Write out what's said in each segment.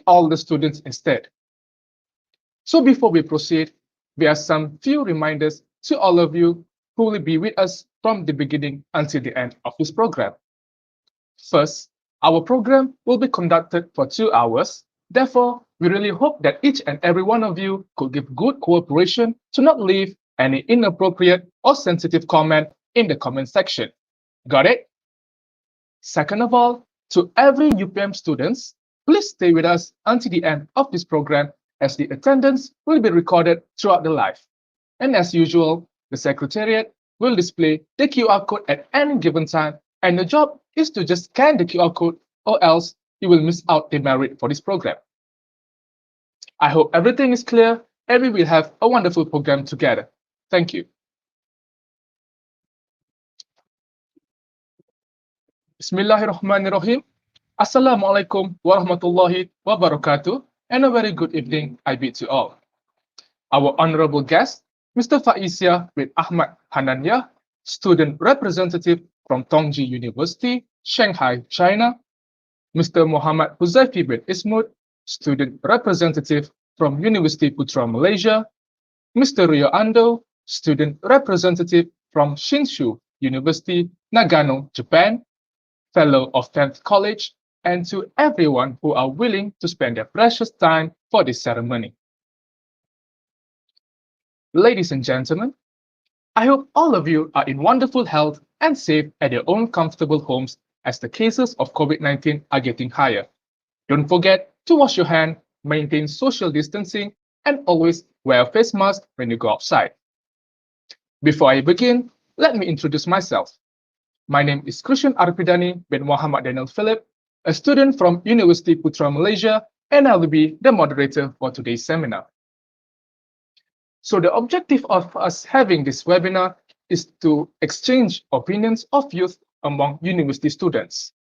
all the students instead. So before we proceed, we have some few reminders to all of you who will be with us from the beginning until the end of this program. First, our program will be conducted for 2 hours. Therefore, we really hope that each and every one of you could give good cooperation to not leave any inappropriate or sensitive comment in the comment section. Got it? Second of all, to every UPM students, please stay with us until the end of this program as the attendance will be recorded throughout the live. And as usual, the Secretariat will display the QR code at any given time, and the job is to just scan the QR code or else you will miss out the merit for this program. I hope everything is clear and we will have a wonderful program together. Thank you. Bismillahirrahmanirrahim. Assalamualaikum warahmatullahi wabarakatuh, and a very good evening I bid to all. Our honorable guest, Mr. Faizia bin Ahmad Hananya, student representative from Tongji University, Shanghai, China. Mr. Muhammad Huzaifi bin Ismud, student representative from University Putra Malaysia. Mr. Rio Ando, student representative from Shinshu University, Nagano, Japan. Fellow of 10th College, and to everyone who are willing to spend their precious time for this ceremony. Ladies and gentlemen, I hope all of you are in wonderful health and safe at your own comfortable homes as the cases of COVID-19 are getting higher. Don't forget to wash your hands, maintain social distancing, and always wear a face mask when you go outside. Before I begin, let me introduce myself. My name is Christian Arpidani bin Muhammad Daniel Philip, a student from University Putra Malaysia, and I will be the moderator for today's seminar. So the objective of us having this webinar is to exchange opinions of youth among university students.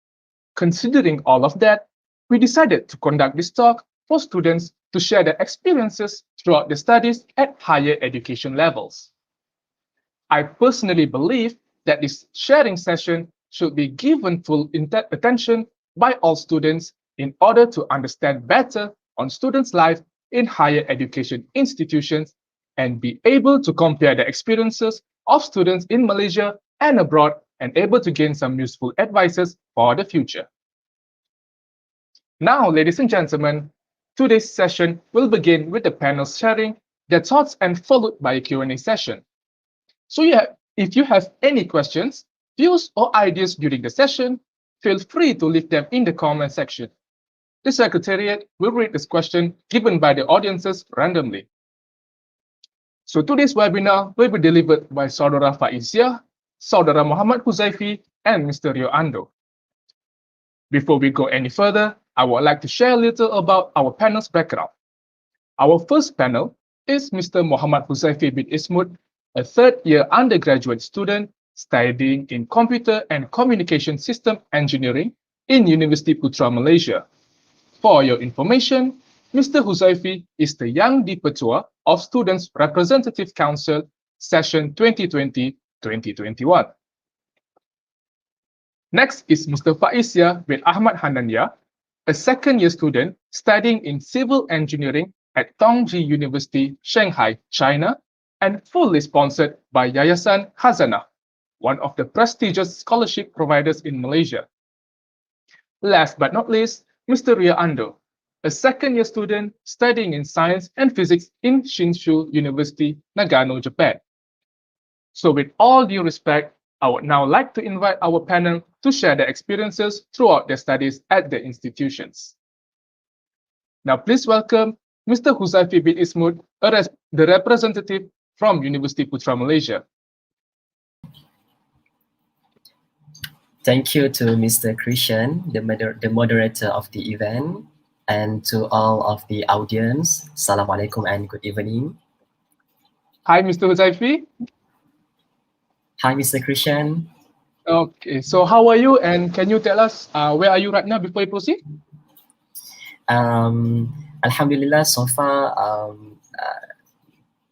Considering all of that, we decided to conduct this talk for students to share their experiences throughout their studies at higher education levels. I personally believe that this sharing session should be given full attention by all students in order to understand better on students' life in higher education institutions and be able to compare the experiences of students in Malaysia and abroad and able to gain some useful advices for the future. Now, ladies and gentlemen, today's session will begin with the panel sharing their thoughts and followed by a Q&A session. So if you have any questions, views, or ideas during the session, feel free to leave them in the comment section. The Secretariat will read this question given by the audiences randomly. So today's webinar will be delivered by Saudara Faizia, Saudara Muhammad Huzaifi, and Mr. Rio Ando. Before we go any further, I would like to share a little about our panel's background. Our first panel is Mr. Muhammad Huzaifi bin Ismud, a third-year undergraduate student studying in Computer and Communication System Engineering in University Putra Malaysia. For your information, Mr. Huzaifi is the Young Dipertua of Students Representative Council, Session 2020-2021. Next is Mr. Faizia bin Ahmad Hananya, a second-year student studying in Civil Engineering at Tongji University, Shanghai, China, and fully sponsored by Yayasan Khazanah, one of the prestigious scholarship providers in Malaysia. Last but not least, Mr. Ria Ando, a second-year student studying in Science and Physics in Shinshu University, Nagano, Japan. So with all due respect, I would now like to invite our panel to share their experiences throughout their studies at the institutions. Now please welcome Mr. Huzaifi bin Ismud, the representative from University Putra Malaysia. Thank you to Mr. Christian, the moderator of the event, and to all of the audience. Assalamualaikum and good evening. Hi, Mr. Huzaifi. Hi, Mr. Christian. Okay, so how are you, and can you tell us where are you right now before you proceed? Alhamdulillah, so far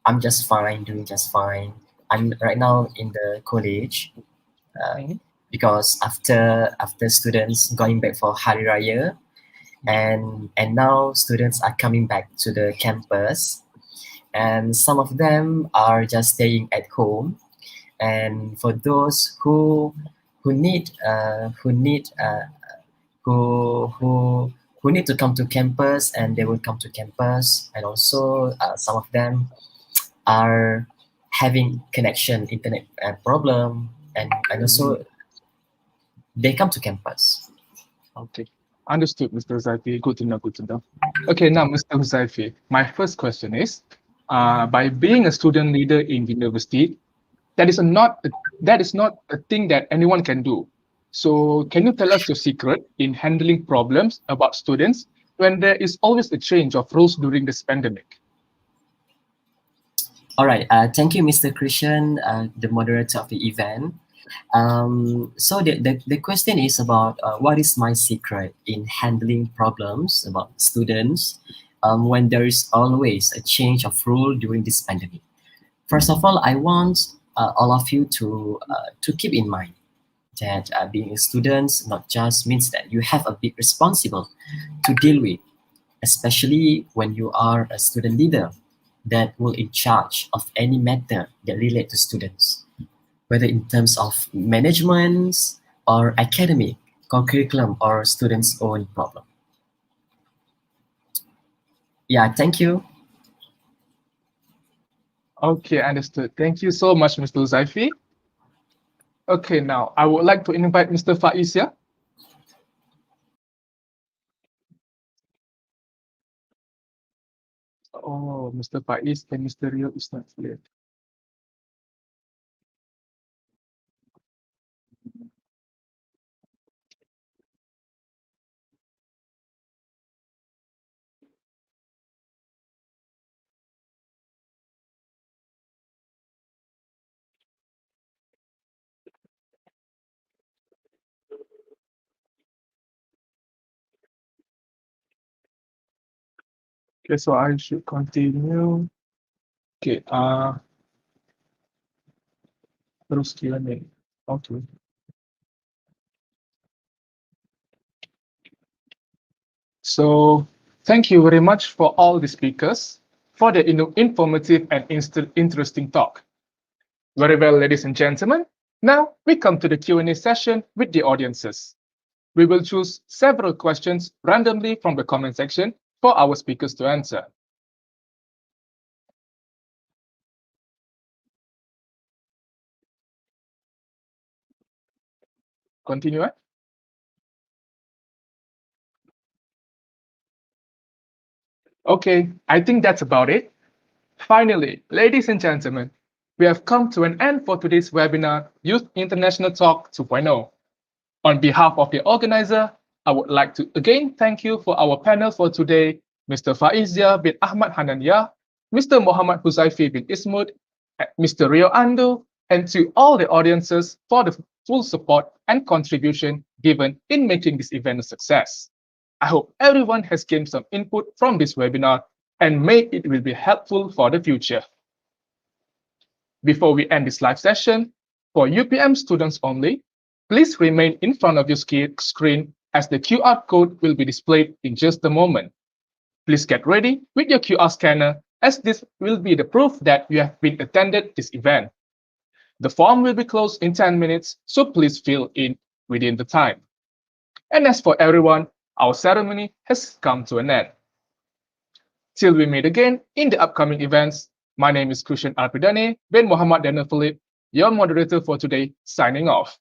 I'm just fine, doing just fine. I'm right now in the college because after students going back for Hari Raya, and now students are coming back to the campus, and some of them are just staying at home. And for those who need who who who need to come to campus, and they will come to campus. And also some of them are having connection internet problem, and also they come to campus. Okay. Understood, Mr. Huzaifi. Good to know, good to know. Okay, now, Mr. Huzaifi, my first question is, by being a student leader in university, that is not a thing that anyone can do. So can you tell us your secret in handling problems about students when there is always a change of rules during this pandemic? All right, thank you, Mr. Christian, the moderator of the event. So the question is about what is my secret in handling problems about students when there is always a change of rule during this pandemic. First of all, I want all of you to keep in mind that being a student not just means that you have a big responsible to deal with, especially when you are a student leader that will in charge of any matter that relate to students, whether in terms of management or academic, curriculum, or students' own problem. Yeah, thank you. Okay, understood. Thank you so much, Mr. Huzaifi. Okay, now I would like to invite Mr. Faiz here. Oh, Mr. Faiz and Mr. Rio is not here. Okay, so I should continue. Okay, terus Q&A. Okay. So thank you very much for all the speakers for the informative and interesting talk. Very well, ladies and gentlemen. Now we come to the Q&A session with the audiences. We will choose several questions randomly from the comment section for our speakers to answer. Continue. Okay, I think that's about it. Finally, ladies and gentlemen, we have come to an end for today's webinar, Youth International Talk 2.0. On behalf of the organizer, I would like to again thank you for our panel for today, Mr. Faizia bin Ahmad Hanania, Mr. Muhammad Huzaifi bin Ismud, Mr. Rio Ando, and to all the audiences for the full support and contribution given in making this event a success. I hope everyone has gained some input from this webinar and may it will be helpful for the future. Before we end this live session, for UPM students only, please remain in front of your screen as the QR code will be displayed in just a moment. Please get ready with your QR scanner as this will be the proof that you have been attended this event. The form will be closed in 10 minutes, so please fill in within the time. And as for everyone, our ceremony has come to an end. Till we meet again in the upcoming events, my name is Kushan Arpidane bin Muhammad Daniel Philip, your moderator for today, signing off.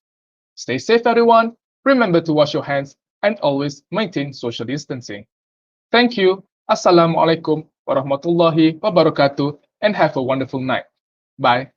Stay safe, everyone. Remember to wash your hands and always maintain social distancing. Thank you. Assalamualaikum warahmatullahi wabarakatuh and have a wonderful night. Bye.